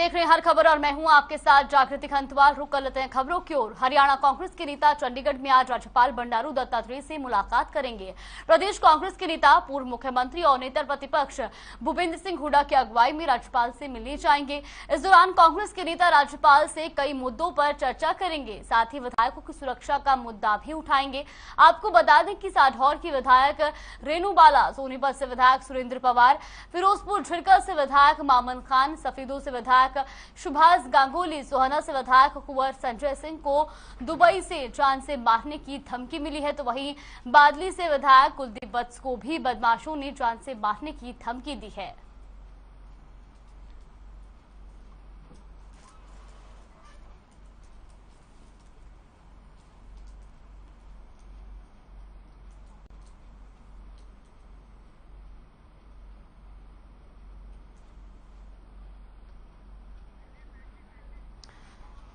देख रहे हैं हर खबर और मैं हूं आपके साथ जागृति खंतवाल। रुक कर लेते हैं खबरों की ओर। हरियाणा कांग्रेस के नेता चंडीगढ़ में आज राज्यपाल बंडारू दत्तात्रेय से मुलाकात करेंगे। प्रदेश कांग्रेस के नेता पूर्व मुख्यमंत्री और नेता प्रतिपक्ष भूपेंद्र सिंह हुड्डा की अगुवाई में राज्यपाल से मिलने जाएंगे। इस दौरान कांग्रेस के नेता राज्यपाल से कई मुद्दों पर चर्चा करेंगे, साथ ही विधायकों की सुरक्षा का मुद्दा भी उठाएंगे। आपको बता दें कि साढौर की विधायक रेणु बाला, सोनीपत से विधायक सुरेंद्र पवार, फिरोजपुर झिरकल से विधायक मामन खान, सफीदो से विधायक सुभाष गांगुली, सोहना से विधायक कुंवर संजय सिंह को दुबई से जान से मारने की धमकी मिली है, तो वहीं बादली से विधायक कुलदीप वत्स को भी बदमाशों ने जान से मारने की धमकी दी है।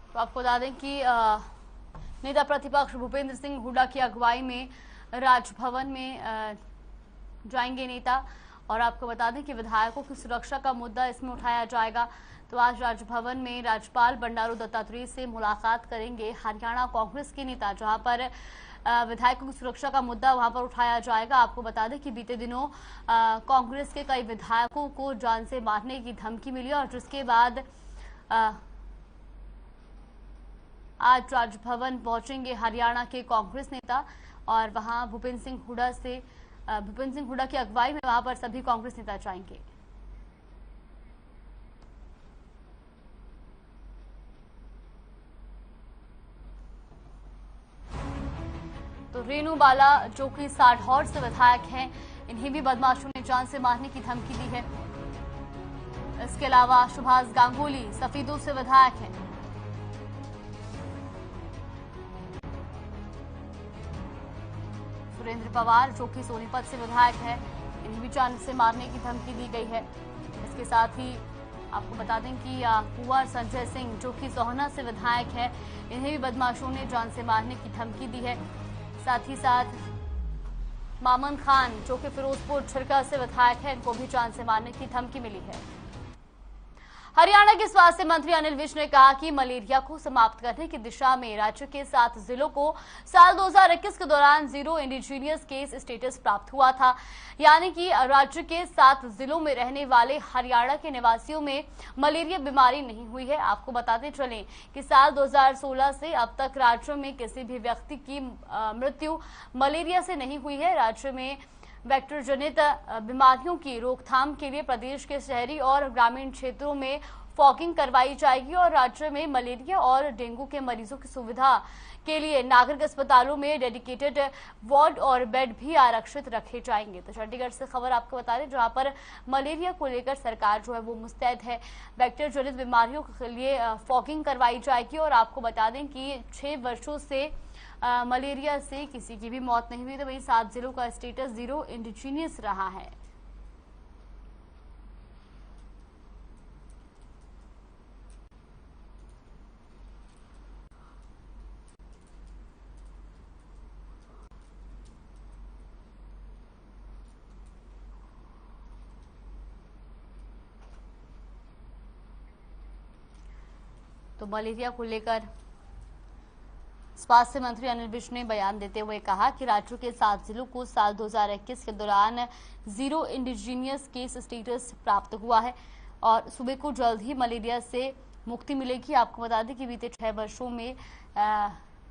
तो आपको बता दें कि नेता प्रतिपक्ष भूपेंद्र सिंह हुड्डा की अगुवाई में राजभवन में जाएंगे नेता, और आपको बता दें कि विधायकों की सुरक्षा का मुद्दा इसमें उठाया जाएगा। तो आज राजभवन में राज्यपाल बंडारू दत्तात्रेय से मुलाकात करेंगे हरियाणा कांग्रेस के नेता, जहां पर विधायकों की सुरक्षा का मुद्दा वहां पर उठाया जाएगा। आपको बता दें कि बीते दिनों कांग्रेस के कई विधायकों को जान से मारने की धमकी मिली, और जिसके बाद आज राजभवन पहुंचेंगे हरियाणा के कांग्रेस नेता, और वहां भूपेंद्र सिंह हुड्डा की अगुवाई में वहां पर सभी कांग्रेस नेता जाएंगे। तो रेणु बाला जो कि साढौर से विधायक हैं, इन्हें भी बदमाशों ने जान से मारने की धमकी दी है। इसके अलावा सुभाष गांगुली सफीदो से विधायक हैं। सुरेंद्र पवार जो कि सोनीपत से विधायक है, इन्हें भी जान से मारने की धमकी दी गई है। इसके साथ ही आपको बता दें कि कुंवर संजय सिंह जो कि सोहना से विधायक है, इन्हें भी बदमाशों ने जान से मारने की धमकी दी है। साथ ही साथ मामन खान जो कि फिरोजपुर झिरकल से विधायक है, इनको भी जान से मारने की धमकी मिली है। हरियाणा के स्वास्थ्य मंत्री अनिल विज ने कहा कि मलेरिया को समाप्त करने की दिशा में राज्य के 7 जिलों को साल 2021 के दौरान जीरो इंडिजीनियस केस स्टेटस प्राप्त हुआ था, यानी कि राज्य के 7 जिलों में रहने वाले हरियाणा के निवासियों में मलेरिया बीमारी नहीं हुई है। आपको बताते चलें कि साल 2016 से अब तक राज्य में किसी भी व्यक्ति की मृत्यु मलेरिया से नहीं हुई है। राज्य में वेक्टर जनित बीमारियों की रोकथाम के लिए प्रदेश के शहरी और ग्रामीण क्षेत्रों में फॉगिंग करवाई जाएगी, और राज्य में मलेरिया और डेंगू के मरीजों की सुविधा के लिए नागरिक अस्पतालों में डेडिकेटेड वार्ड और बेड भी आरक्षित रखे जाएंगे। तो चंडीगढ़ से खबर आपको बता दें, जहां पर मलेरिया को लेकर सरकार जो है वो मुस्तैद है। वेक्टर जनित बीमारियों के लिए फॉगिंग करवाई जाएगी, और आपको बता दें कि 6 वर्षों से मलेरिया से किसी की भी मौत नहीं हुई, तो वही 7 जिलों का स्टेटस जीरो इंडिजीनियस रहा है। तो मलेरिया को लेकर स्वास्थ्य मंत्री अनिल विज ने बयान देते हुए कहा कि राज्य के 7 जिलों को साल 2021 के दौरान जीरो इंडिजीनियस केस स्टेटस प्राप्त हुआ है, और सूबे को जल्द ही मलेरिया से मुक्ति मिलेगी। आपको बता दें कि बीते 6 वर्षों में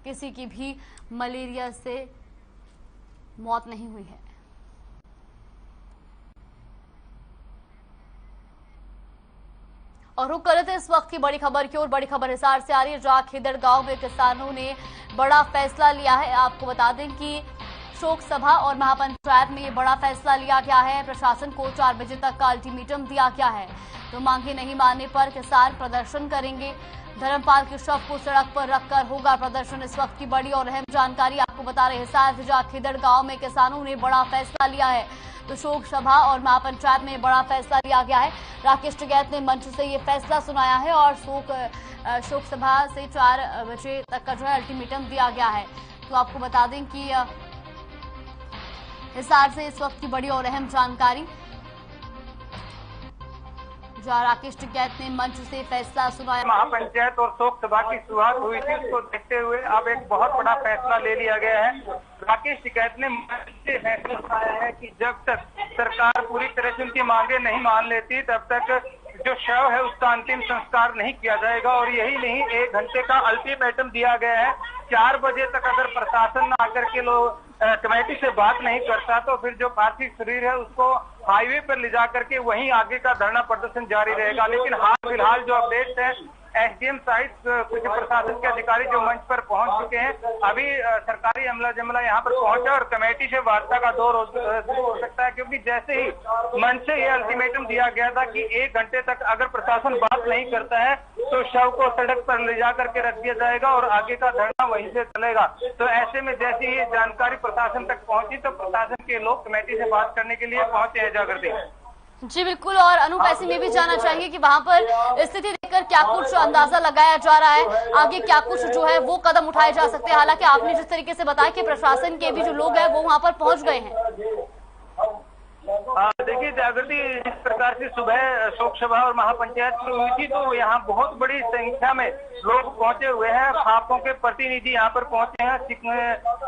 किसी की भी मलेरिया से मौत नहीं हुई है। और रुक करते इस वक्त की बड़ी खबर की ओर। बड़ी खबर हिसार से आ रही है, जहां खेदड़ गांव में किसानों ने बड़ा फैसला लिया है। आपको बता दें कि शोक सभा और महापंचायत में ये बड़ा फैसला लिया गया है। प्रशासन को 4 बजे तक का अल्टीमेटम दिया गया है, तो मांगे नहीं मानने पर किसान प्रदर्शन करेंगे। धर्मपाल के शव को सड़क पर रखकर होगा प्रदर्शन। इस वक्त की बड़ी और अहम जानकारी आपको बता रहे हिसार से, जहां खेदड़ गांव में किसानों ने बड़ा फैसला लिया है। तो शोक सभा और महापंचायत में बड़ा फैसला लिया गया है। राकेश टिकैत ने मंच से ये फैसला सुनाया है, और शोक सभा से 4 बजे तक का जो है अल्टीमेटम दिया गया है। तो आपको बता दें कि हिसार से इस वक्त की बड़ी और अहम जानकारी, जहां राकेश टिकैत ने मंच से फैसला सुनाया। महापंचायत और शोक सभा की शुरुआत हुई थी, उसको देखते हुए अब एक बहुत बड़ा फैसला ले लिया गया है। राकेश टिकैत ने मंच से फैसला सुनाया है कि जब तक सरकार पूरी तरह से उनकी मांगे नहीं मान लेती तब तक जो शव है उसका अंतिम संस्कार नहीं किया जाएगा। और यही नहीं, 1 घंटे का अल्टीमेटम दिया गया है। 4 बजे तक अगर प्रशासन न आकर के लोग कमेटी से बात नहीं करता तो फिर जो पार्थिव शरीर है उसको हाईवे पर ले जाकर के वहीं आगे का धरना प्रदर्शन जारी रहेगा। लेकिन हाल फिलहाल जो अपडेट है, एसडीएम सहित कुछ प्रशासन के अधिकारी जो मंच पर पहुंच चुके हैं, अभी सरकारी अमला जमला यहाँ पर पहुंचा और कमेटी से वार्ता का दौर शुरू हो सकता है, क्योंकि जैसे ही मंच से ये अल्टीमेटम दिया गया था कि 1 घंटे तक अगर प्रशासन बात नहीं करता है तो शव को सड़क पर ले जा करके रख दिया जाएगा और आगे का धरना वहीं से चलेगा। तो ऐसे में जैसे ही जानकारी प्रशासन तक पहुंची तो प्रशासन के लोग कमेटी से बात करने के लिए पहुंचे हैं जागृति। जी बिल्कुल, और अनूप ऐसे में भी जानना चाहिए कि वहां पर स्थिति देखकर क्या कुछ अंदाजा लगाया जा रहा है, आगे क्या कुछ जो है वो कदम उठाए जा सकते हैं। हालांकि आपने जिस तरीके से बताया कि प्रशासन के भी जो लोग हैं वो वहां पर पहुंच गए हैं। देखिए जागृति, जिस प्रकार से सुबह शोक सभा और महापंचायत शुरू हुई थी तो यहाँ बहुत बड़ी संख्या में लोग पहुंचे हुए हैं। खापों के प्रतिनिधि यहाँ पर पहुंचे हैं,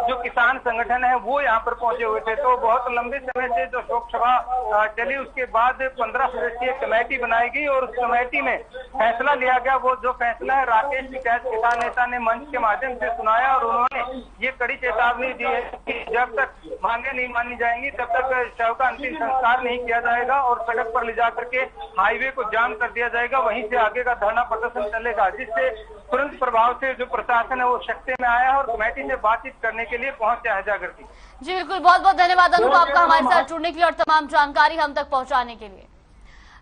जो किसान संगठन है वो यहाँ पर पहुंचे हुए थे। तो बहुत लंबे समय से जो शोक सभा चली, उसके बाद 15 सदस्यीय कमेटी बनाई गई और उस कमेटी में फैसला लिया गया। वो जो फैसला है राकेश टिकैत किसान नेता ने मंच के माध्यम से सुनाया और उन्होंने ये कड़ी चेतावनी दी है कि जब तक मांगे नहीं मानी जाएंगी तब तक शव का अंतिम संस्कार नहीं किया जाएगा और सड़क पर ले जाकर के हाईवे को जाम कर दिया जाएगा। वहीं से आगे का धरना प्रदर्शन चलेगा, जिससे तुरंत प्रभाव से जो प्रशासन है वो शक्ति में आया है और कमेटी से बातचीत करने के लिए पहुंचा है जागृति। जी बिल्कुल, बहुत बहुत धन्यवाद अनूप आपका हमारे साथ जुड़ने के लिए और तमाम जानकारी हम तक पहुंचाने के लिए।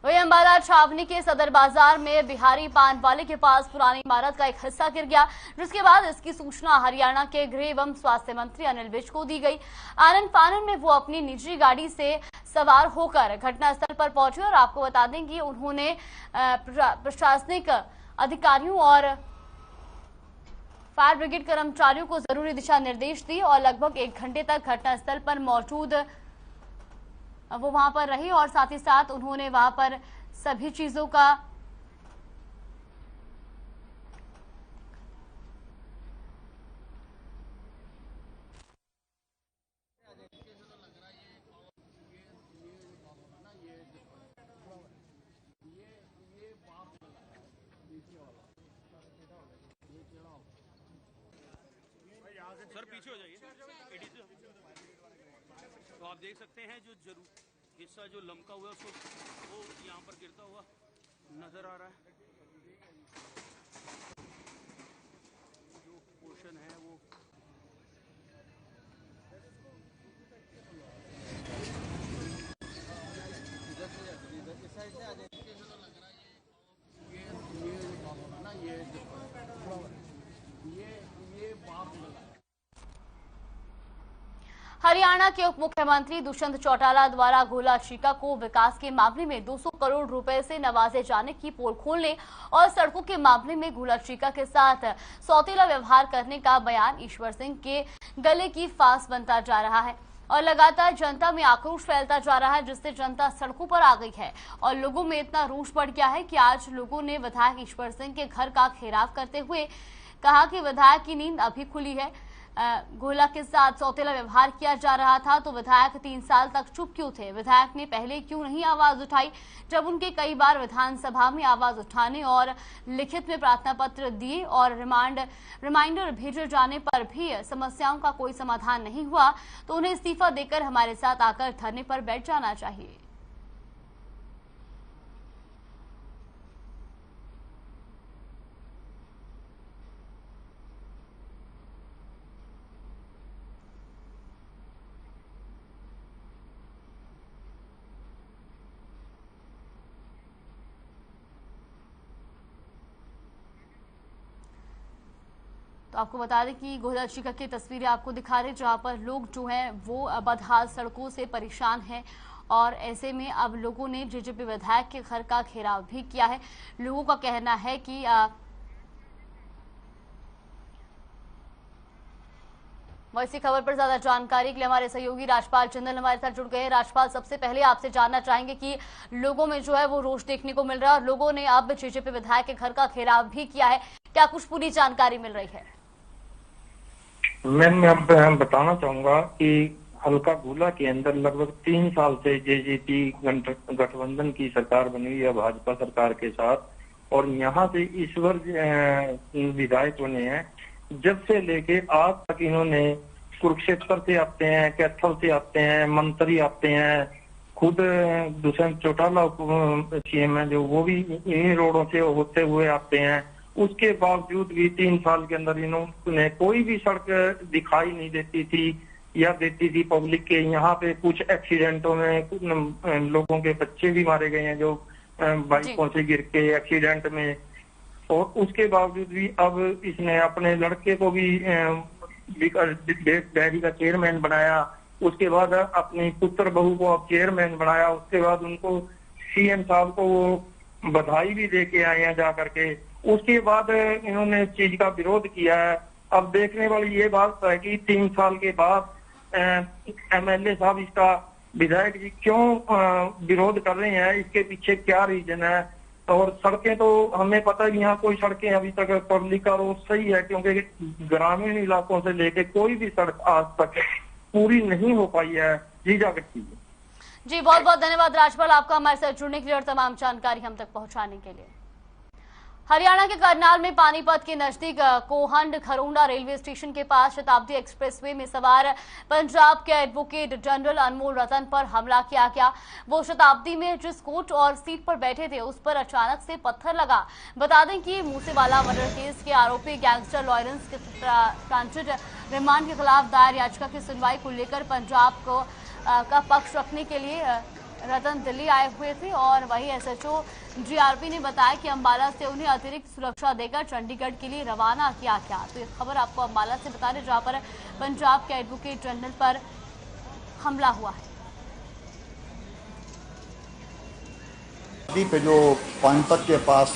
वही अम्बाला छावनी के सदर बाजार में बिहारी पान वाले के पास पुरानी इमारत का एक हिस्सा गिर गया, जिसके बाद इसकी सूचना हरियाणा के गृह एवं स्वास्थ्य मंत्री अनिल विज को दी गई। आनन फानन में वो अपनी निजी गाड़ी से सवार होकर घटनास्थल पर पहुंचे और आपको बता दें कि उन्होंने प्रशासनिक अधिकारियों और फायर ब्रिगेड कर्मचारियों को जरूरी दिशा निर्देश दिए और लगभग 1 घंटे तक घटनास्थल पर मौजूद वो वहां पर रही और साथ ही साथ उन्होंने वहां पर सभी चीजों का सर पीछे हो जाइए, तो आप देख सकते हैं जो हिस्सा जो लमका हुआ है उसको वो यहाँ पर गिरता हुआ नजर आ रहा है। जो पोर्शन है वो हरियाणा के उप मुख्यमंत्री दुष्यंत चौटाला द्वारा गोला चीका को विकास के मामले में 200 करोड़ रुपए से नवाजे जाने की पोल खोलने और सड़कों के मामले में गोला चीका के साथ सौतेला व्यवहार करने का बयान ईश्वर सिंह के गले की फांस बनता जा रहा है और लगातार जनता में आक्रोश फैलता जा रहा है, जिससे जनता सड़कों पर आ गई है और लोगों में इतना रोष बढ़ गया है कि आज लोगों ने विधायक ईश्वर सिंह के घर का घेराव करते हुए कहा कि विधायक की नींद अभी खुली है। गोला के साथ सौतेला व्यवहार किया जा रहा था तो विधायक 3 साल तक चुप क्यों थे? विधायक ने पहले क्यों नहीं आवाज उठाई जब उनके कई बार विधानसभा में आवाज उठाने और लिखित में प्रार्थना पत्र दिए और रिमाइंडर भेजे जाने पर भी समस्याओं का कोई समाधान नहीं हुआ, तो उन्हें इस्तीफा देकर हमारे साथ आकर धरने पर बैठ जाना चाहिए। तो आपको बता दें कि गोला चीका की तस्वीरें आपको दिखा रहे जहां पर लोग जो हैं वो बदहाल सड़कों से परेशान हैं और ऐसे में अब लोगों ने जेजेपी विधायक के घर का घेराव भी किया है। लोगों का कहना है कि इसी खबर पर ज्यादा जानकारी के लिए हमारे सहयोगी राजपाल चंदन हमारे साथ जुड़ गए हैं। राजपाल, सबसे पहले आपसे जानना चाहेंगे कि लोगों में जो है वो रोष देखने को मिल रहा है और लोगों ने अब जेजेपी विधायक के घर का घेराव भी किया है, क्या कुछ पूरी जानकारी मिल रही है? मैं अब बताना चाहूंगा कि हल्का गोला के अंदर लगभग 3 साल से जेजेपी गठबंधन की सरकार बनी हुई है भाजपा सरकार के साथ, और यहाँ से ईश्वर विधायक बने हैं। जब से लेके आज तक इन्होंने कुरुक्षेत्र से आते हैं, कैथल से आते हैं, मंत्री आते हैं, खुद दुष्यंत चौटाला सीएम है जो, वो भी इन्हीं रोडों से होते हुए आते हैं। उसके बावजूद भी 3 साल के अंदर इन्होंने कोई भी सड़क दिखाई नहीं देती थी या देती थी पब्लिक के। यहाँ पे कुछ एक्सीडेंटों में लोगों के बच्चे भी मारे गए हैं जो बाइकों से गिर के एक्सीडेंट में, और उसके बावजूद भी अब इसने अपने लड़के को भी डेयरी का चेयरमैन बनाया, उसके बाद अपनी पुत्र बहू को अब चेयरमैन बनाया, उसके बाद उनको सीएम साहब को वो बधाई भी दे के आए हैं जा करके। उसके बाद इन्होंने इस चीज का विरोध किया है। अब देखने वाली ये बात है कि 3 साल के बाद एमएलए साहब इसका, विधायक जी क्यों विरोध कर रहे हैं, इसके पीछे क्या रीजन है। और सड़कें तो हमें पता है यहाँ कोई सड़कें अभी तक पब्लिक का रोज सही है, क्योंकि ग्रामीण इलाकों से लेके कोई भी सड़क आज तक पूरी नहीं हो पाई है। जी जागृति जी, बहुत बहुत धन्यवाद राजपाल आपका हमारे साथ जुड़ने के लिए और तमाम जानकारी हम तक पहुंचाने के लिए। हरियाणा के करनाल में पानीपत के नजदीक कोहंड खरोंडा रेलवे स्टेशन के पास शताब्दी एक्सप्रेसवे में सवार पंजाब के एडवोकेट जनरल अनमोल रतन पर हमला किया गया। वो शताब्दी में जिस कोच और सीट पर बैठे थे उस पर अचानक से पत्थर लगा। बता दें कि मूसेवाला मर्डर केस के आरोपी गैंगस्टर लॉरेंस के ट्रांजिट रिमांड के खिलाफ दायर याचिका की सुनवाई को लेकर पंजाब का पक्ष रखने के लिए रतन दिल्ली आए हुए थे, और वही एसएचओ जीआरपी ने बताया कि अंबाला से उन्हें अतिरिक्त सुरक्षा देकर चंडीगढ़ के लिए रवाना किया गया। तो ये खबर आपको अंबाला से बता रहे, जहां पर पंजाब के एडवोकेट जनरल पर हमला हुआ है। पे जो पानीपत के पास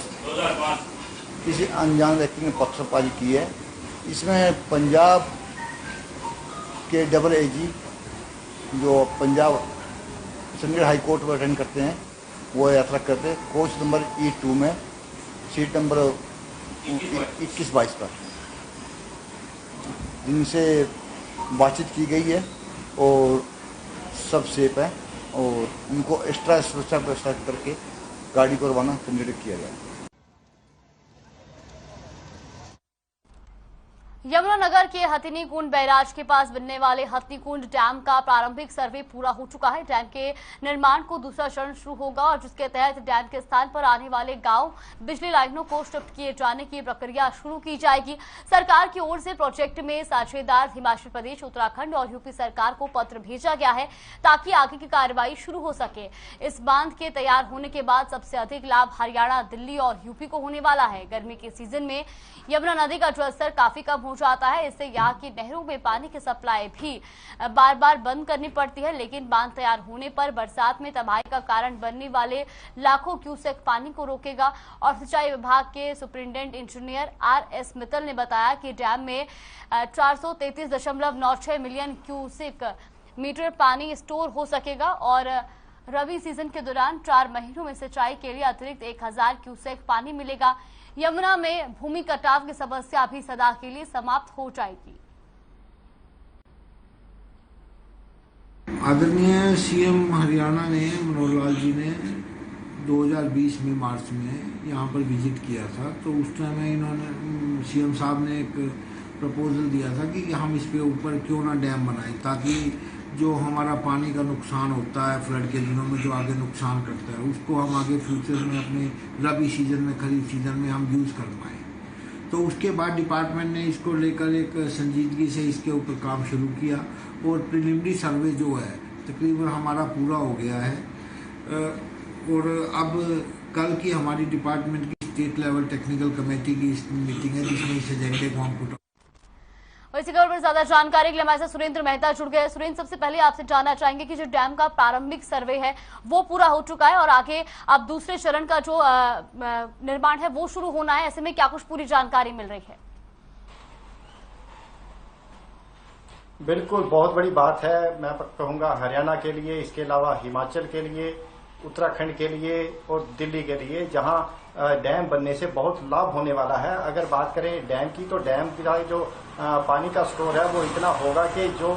किसी अनजान व्यक्ति ने पत्थरबाजी की है, इसमें पंजाब के डबल एजी जो पंजाब चंडीगढ़ हाई कोर्ट में अटेंड करते हैं, वो यात्रा करते हैं कोच नंबर E2 में सीट नंबर 21-22 पर, जिनसे बातचीत की गई है और सब सेफ है, और उनको एक्स्ट्रा सुरक्षा व्यवस्था करके गाड़ी को रवाना चंडीगढ़ किया गया। यमुनानगर के हथिनीकुंड बैराज के पास बनने वाले हथिनीकुंड डैम का प्रारंभिक सर्वे पूरा हो चुका है। डैम के निर्माण को दूसरा चरण शुरू होगा और जिसके तहत डैम के स्थान पर आने वाले गांव बिजली लाइनों को शिफ्ट किए जाने की प्रक्रिया शुरू की जाएगी। सरकार की ओर से प्रोजेक्ट में साझेदार हिमाचल प्रदेश, उत्तराखंड और यूपी सरकार को पत्र भेजा गया है ताकि आगे की कार्रवाई शुरू हो सके। इस बांध के तैयार होने के बाद सबसे अधिक लाभ हरियाणा, दिल्ली और यूपी को होने वाला है। गर्मी के सीजन में यमुना नदी का जलस्तर काफी कम हो जाता है, इससे यहाँ की नहरों में पानी की सप्लाई भी बार बार बंद करनी पड़ती है। लेकिन बांध तैयार होने पर बरसात में तबाही का कारण बनने वाले लाखों क्यूसेक पानी को रोकेगा। और सिंचाई विभाग के सुपरिटेंडेंट इंजीनियर RS मित्तल ने बताया कि डैम में 433.96 मिलियन क्यूसेक मीटर पानी स्टोर हो सकेगा और रबी सीजन के दौरान 4 महीनों में सिंचाई के लिए अतिरिक्त 1000 क्यूसेक पानी मिलेगा। यमुना में भूमि कटाव की समस्या भी सदा के लिए समाप्त हो जाएगी। आदरणीय सीएम हरियाणा ने मनोहर लाल जी ने 2020 में मार्च में यहाँ पर विजिट किया था, तो उस टाइम इन्होंने सीएम साहब ने एक प्रपोजल दिया था कि हम इस पे ऊपर क्यों ना डैम बनाएं, ताकि जो हमारा पानी का नुकसान होता है फ्लड के दिनों में, जो आगे नुकसान करता है, उसको हम आगे फ्यूचर में अपने रबी सीजन में, खरीफ सीजन में हम यूज़ कर पाएँ। तो उसके बाद डिपार्टमेंट ने इसको लेकर एक संजीदगी से इसके ऊपर काम शुरू किया और प्रिलिमिनरी सर्वे जो है तकरीबन हमारा पूरा हो गया है। और अब कल की हमारी डिपार्टमेंट की स्टेट लेवल टेक्निकल कमेटी की मीटिंग है, जिसमें इस एजेंडे को हम पुट। इसी खबर पर ज्यादा जानकारी के लिए हमारे साथ सुरेंद्र मेहता जुड़ गए। सुरेंद्र, सबसे पहले आपसे जानना चाहेंगे कि जो डैम का प्रारंभिक सर्वे है वो पूरा हो चुका है और आगे अब दूसरे चरण का जो निर्माण है वो शुरू होना है, ऐसे में क्या कुछ पूरी जानकारी मिल रही है? बिल्कुल बहुत बड़ी बात है। मैं कहूँगा हरियाणा के लिए, इसके अलावा हिमाचल के लिए, उत्तराखंड के लिए और दिल्ली के लिए, जहां डैम बनने से बहुत लाभ होने वाला है। अगर बात करें डैम की, तो डैम का जो पानी का स्टोर है वो इतना होगा कि जो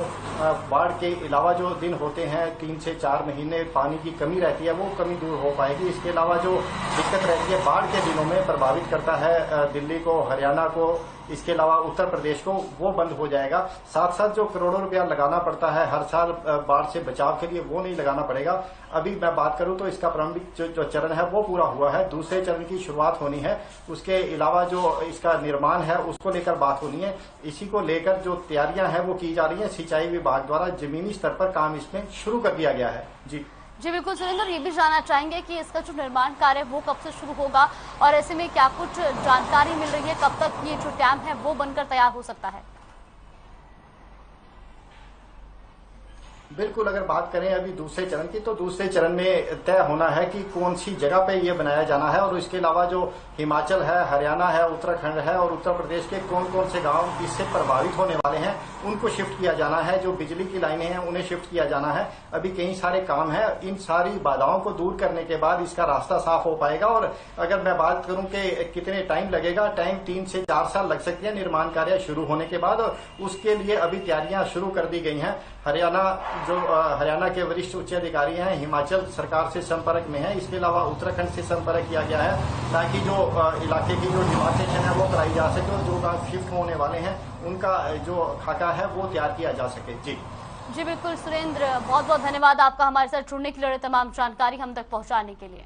बाढ़ के अलावा जो दिन होते हैं 3 से 4 महीने पानी की कमी रहती है, वो कमी दूर हो पाएगी। इसके अलावा जो दिक्कत रहती है बाढ़ के दिनों में, प्रभावित करता है दिल्ली को, हरियाणा को, इसके अलावा उत्तर प्रदेश को, वो बंद हो जाएगा। साथ साथ जो करोड़ों रुपया लगाना पड़ता है हर साल बाढ़ से बचाव के लिए, वो नहीं लगाना पड़ेगा। अभी मैं बात करूं तो इसका प्रारंभिक जो चरण है वो पूरा हुआ है, दूसरे चरण की शुरुआत होनी है। उसके अलावा जो इसका निर्माण है उसको लेकर बात होनी है। इसी को लेकर जो तैयारियां हैं वो की जा रही है। सिंचाई विभाग द्वारा जमीनी स्तर पर काम इसमें शुरू कर दिया गया है। जी बिल्कुल सुरेंद्र, ये भी जानना चाहेंगे कि इसका जो निर्माण कार्य वो कब से शुरू होगा और ऐसे में क्या कुछ जानकारी मिल रही है, कब तक ये जो डैम है वो बनकर तैयार हो सकता है? बिल्कुल, अगर बात करें अभी दूसरे चरण की, तो दूसरे चरण में तय होना है कि कौन सी जगह पे ये बनाया जाना है। और इसके अलावा जो हिमाचल है, हरियाणा है, उत्तराखंड है और उत्तर प्रदेश के कौन कौन से गांव इससे प्रभावित होने वाले हैं उनको शिफ्ट किया जाना है। जो बिजली की लाइनें हैं उन्हें शिफ्ट किया जाना है। अभी कई सारे काम है, इन सारी बाधाओं को दूर करने के बाद इसका रास्ता साफ हो पाएगा। और अगर मैं बात करूं कि कितने टाइम लगेगा, टाइम 3 से 4 साल लग सकते हैं निर्माण कार्य शुरू होने के बाद। और उसके लिए अभी तैयारियां शुरू कर दी गई हैं। हरियाणा के वरिष्ठ उच्च अधिकारी हैं, हिमाचल सरकार से संपर्क में है। इसके अलावा उत्तराखंड से संपर्क किया गया है ताकि जो इलाके की जो डिमार्केशन है वो कराई जा सके और जो गांव शिफ्ट होने वाले हैं उनका जो खाका है वो तैयार किया जा सके। जी बिल्कुल सुरेंद्र, बहुत बहुत धन्यवाद आपका हमारे साथ जुड़ने के लिए, तमाम जानकारी हम तक पहुंचाने के लिए।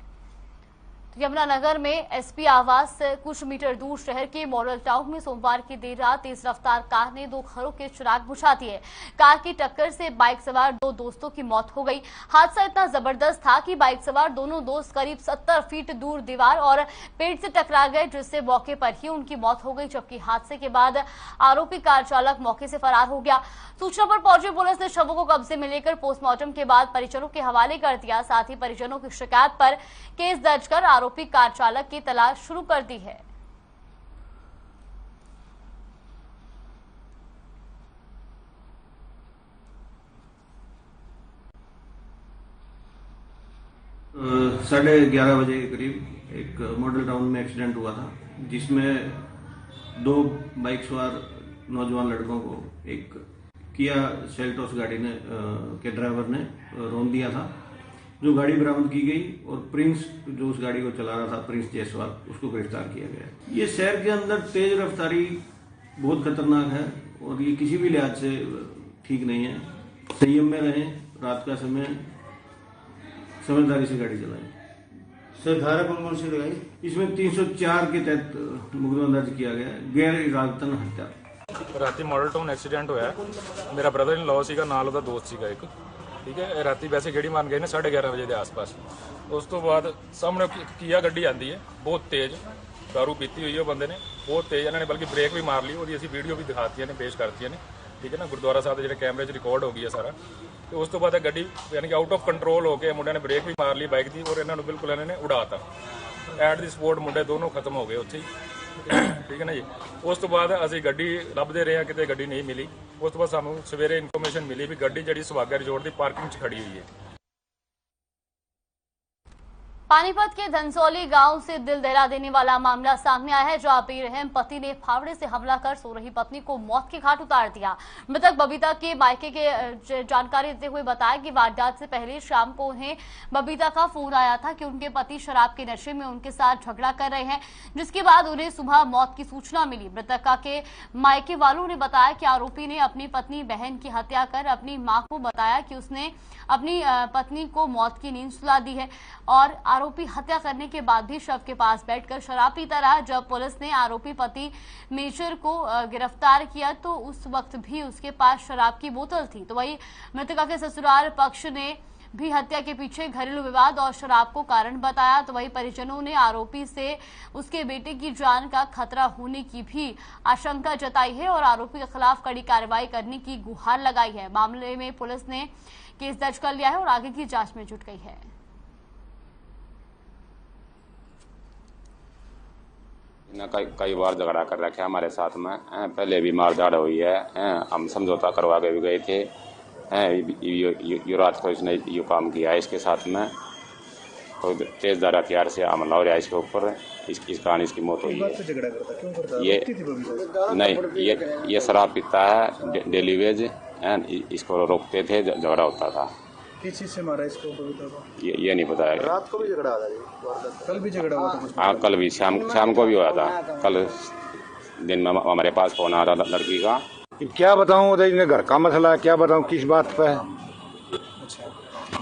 यमुनानगर में एसपी आवास से कुछ मीटर दूर शहर के मॉडल टाउन में सोमवार की देर रात तेज रफ्तार कार ने 2 घरों के चिराग बुझा दिए। कार की टक्कर से बाइक सवार 2 दोस्तों की मौत हो गई। हादसा इतना जबरदस्त था कि बाइक सवार दोनों दोस्त करीब 70 फीट दूर दीवार और पेड़ से टकरा गए, जिससे मौके पर ही उनकी मौत हो गई। जबकि हादसे के बाद आरोपी कार चालक मौके से फरार हो गया। सूचना पर पहुंची पुलिस ने शवों को कब्जे में लेकर पोस्टमार्टम के बाद परिजनों के हवाले कर दिया। साथ ही परिजनों की शिकायत पर केस दर्ज कर आरोपी कार चालक की तलाश शुरू कर दी है। साढ़े 11 बजे के करीब एक मॉडल टाउन में एक्सीडेंट हुआ था, जिसमें 2 बाइक सवार नौजवान लड़कों को एक किया सेल्टोस गाड़ी ने के ड्राइवर ने रौंद दिया था। जो गाड़ी बरामद की गई और प्रिंस जो उस गाड़ी को चला रहा था, प्रिंस जायसवाल, उसको गिरफ्तार किया गया। ये शहर के अंदर तेज रफ्तारी बहुत खतरनाक है और ये किसी भी लिहाज से ठीक नहीं है। संयम में रहें, रात का समय समझदारी से गाड़ी चलाएं। सर धारा कौन सी लगाई? इसमें 304 के तहत मुकदमा दर्ज किया गया है, गैर इरादतन हत्या। राती मॉडल टाउन एक्सीडेंट होया, मेरा ब्रदर इन लॉ सीगा, नाल ਉਹਦਾ ਦੋਸਤ ਸੀਗਾ ਇੱਕ, ठीक है। राती वैसे गेड़ी मार गए ने 11:30 बजे के आस-पास। उस तो बाद सामने किया गड्डी आती है बहुत तेज, दारू पीती हुई है बंदे ने, बहुत तेज इन्होंने बल्कि ब्रेक भी मार ली। और असी वीडियो भी दिखाती ने, पेश करती ने, ठीक है ना। गुरुद्वारा साहब के जो कैमरे रिकॉर्ड हो गई है सारा। तो उस तो बाद गड्डी यानी कि आउट ऑफ कंट्रोल होकर मुंडे ने ब्रेक भी मार ली बाइक की और इन्होंने बिल्कुल इन्होंने उड़ाता। एट दी स्पॉट मुंडे दोनों खत्म हो गए उत्थे, ठीक है ना जी। उस तो बाद असी गड्डी लभदे रहे, किते गड्डी नहीं मिली। उस तो बाद सानू सवेरे इन्फॉर्मेशन मिली भी गड्डी जी सुहागा रिजोर्ट की पार्किंग च खड़ी हुई है। पानीपत के धनसौली गांव से दिल दहला देने वाला मामला सामने आया है, जहां बेरहम पति ने फावड़े से हमला कर सो रही पत्नी को मौत के घाट उतार दिया। मृतक बबीता के मायके के जानकारी देते हुए बताया कि वारदात से पहले शाम को उन्हें बबीता का फोन आया था कि उनके पति शराब के नशे में उनके साथ झगड़ा कर रहे हैं, जिसके बाद उन्हें सुबह मौत की सूचना मिली। मृतका के मायके वालों ने बताया कि आरोपी ने अपनी पत्नी बहन की हत्या कर अपनी मां को बताया कि उसने अपनी पत्नी को मौत की नींद सुला दी है। और आरोपी हत्या करने के बाद भी शव के पास बैठकर शराब पीता रहा। जब पुलिस ने आरोपी पति मेजर को गिरफ्तार किया तो उस वक्त भी उसके पास शराब की बोतल थी। तो वही मृतका के ससुराल पक्ष ने भी हत्या के पीछे घरेलू विवाद और शराब को कारण बताया। तो वही परिजनों ने आरोपी से उसके बेटे की जान का खतरा होने की भी आशंका जताई है और आरोपी के खिलाफ कड़ी कार्रवाई करने की गुहार लगाई है। मामले में पुलिस ने केस दर्ज कर लिया है और आगे की जांच में जुट गई है। कई बार झगड़ा कर रखा है हमारे साथ में, पहले भी मारधाड़ हुई है, हम समझौता करवा के भी गए थे, ये रात को इसने ये काम किया है इसके साथ में, तो तेजधार हथियार से हमला हो रहा है इसके ऊपर, इस कारण इसकी मौत हुई है। झगड़ा करता क्यों करता? ये नहीं, ये शराब पीता है डेली वेज, इसको रोकते थे, झगड़ा होता था। किस चीज से मारा इसको? ये नहीं पता है। रात को भी झगड़ा था? कल भी झगड़ा हुआ था? हाँ, कल भी शाम को भी हुआ था। कल दिन में हमारे पास फोन आ रहा था लड़की का। क्या बताऊं, उधर घर का मसला है, क्या बताऊं किस बात पे।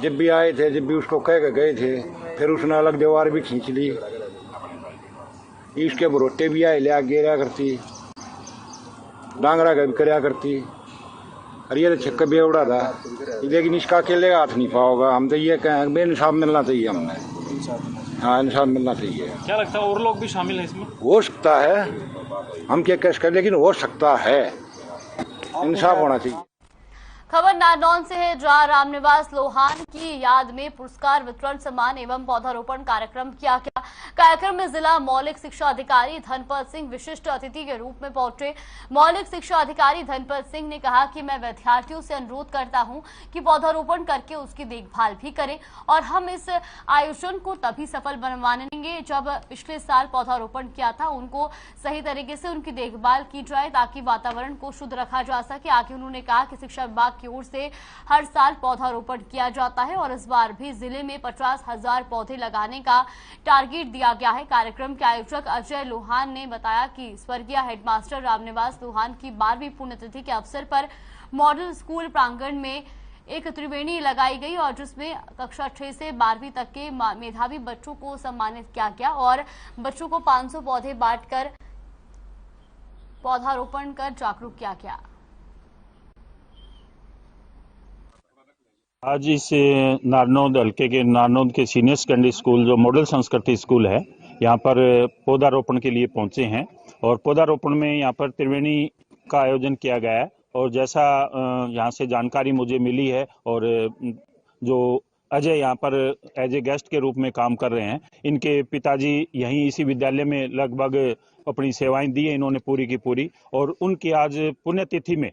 जब भी आए थे, जब भी उसको कह के गए थे, फिर उसने अलग दीवार भी खींच ली, इसके बरोटे भी आए लिया गिरा करती, डांगरा का भी करया करती, और ये तो छक्का बेवड़ा था, लेकिन इसका अकेले हाथ नहीं पाओगा। हम तो ये कहें बेइंसाफ मिलना चाहिए हमें। हाँ, इंसाफ मिलना चाहिए। क्या लगता है और लोग भी शामिल हैं इसमें? हो सकता है, हम क्या कह सकते, लेकिन हो सकता है, इंसाफ होना चाहिए। खबर नारनौल से है, जहां रामनिवास लोहान की याद में पुरस्कार वितरण, सम्मान एवं पौधारोपण कार्यक्रम किया गया। कार्यक्रम में जिला मौलिक शिक्षा अधिकारी धनपत सिंह विशिष्ट अतिथि के रूप में पहुंचे। मौलिक शिक्षा अधिकारी धनपत सिंह ने कहा कि मैं विद्यार्थियों से अनुरोध करता हूं कि पौधारोपण करके उसकी देखभाल भी करें, और हम इस आयोजन को तभी सफल बनवाएंगे जब पिछले साल पौधारोपण किया था उनको सही तरीके से उनकी देखभाल की जाए ताकि वातावरण को शुद्ध रखा जा सके। आगे उन्होंने कहा कि शिक्षा विभाग की ओर से हर साल पौधारोपण किया जाता है और इस बार भी जिले में 50,000 पौधे लगाने का टारगेट दिया गया है। कार्यक्रम के आयोजक अजय लोहान ने बताया कि स्वर्गीय हेडमास्टर रामनिवास लोहान की 12वीं पुण्यतिथि के अवसर पर मॉडल स्कूल प्रांगण में एक त्रिवेणी लगाई गई और जिसमें कक्षा 6 से 12वीं तक के मेधावी बच्चों को सम्मानित किया गया और बच्चों को 500 पौधे बांटकर पौधारोपण कर जागरूक किया गया। आज इस नारनौल हल्के के नारनौल के सीनियर सेकेंडरी स्कूल जो मॉडल संस्कृति स्कूल है, यहाँ पर पौधारोपण के लिए पहुंचे हैं और पौधारोपण में यहाँ पर त्रिवेणी का आयोजन किया गया है। और जैसा यहाँ से जानकारी मुझे मिली है और जो अजय यहाँ पर एज ए गेस्ट के रूप में काम कर रहे हैं, इनके पिताजी यहीं इसी विद्यालय में लगभग अपनी सेवाएं दी है इन्होंने पूरी की पूरी, और उनकी आज पुण्यतिथि में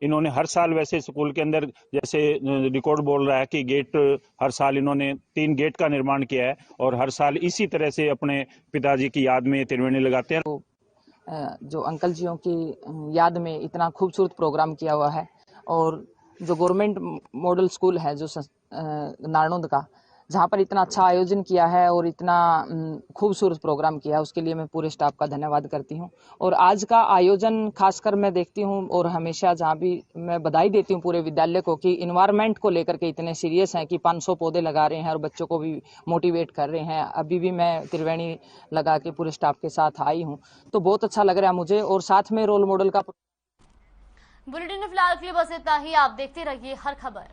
इन्होंने हर साल वैसे स्कूल के अंदर जैसे रिकॉर्ड बोल रहा है कि गेट हर साल इन्होंने 3 गेट का निर्माण किया है और हर साल इसी तरह से अपने पिताजी की याद में त्रिवेणी लगाते हैं। जो अंकल जियों की याद में इतना खूबसूरत प्रोग्राम किया हुआ है और जो गवर्नमेंट मॉडल स्कूल है जो नारनौल का, जहाँ पर इतना अच्छा आयोजन किया है और इतना खूबसूरत प्रोग्राम किया है, उसके लिए मैं पूरे स्टाफ का धन्यवाद करती हूँ। और आज का आयोजन खासकर मैं देखती हूँ और हमेशा जहाँ भी मैं बधाई देती हूँ पूरे विद्यालय को कि इन्वायरमेंट को लेकर के इतने सीरियस हैं कि 500 पौधे लगा रहे हैं और बच्चों को भी मोटिवेट कर रहे हैं। अभी भी मैं त्रिवेणी लगा के पूरे स्टाफ के साथ आई हूँ, तो बहुत अच्छा लग रहा है मुझे। और साथ में रोल मॉडल का बुलेटिन में फिलहाल के लिए बस इतना ही। आप देखते रहिए हर खबर।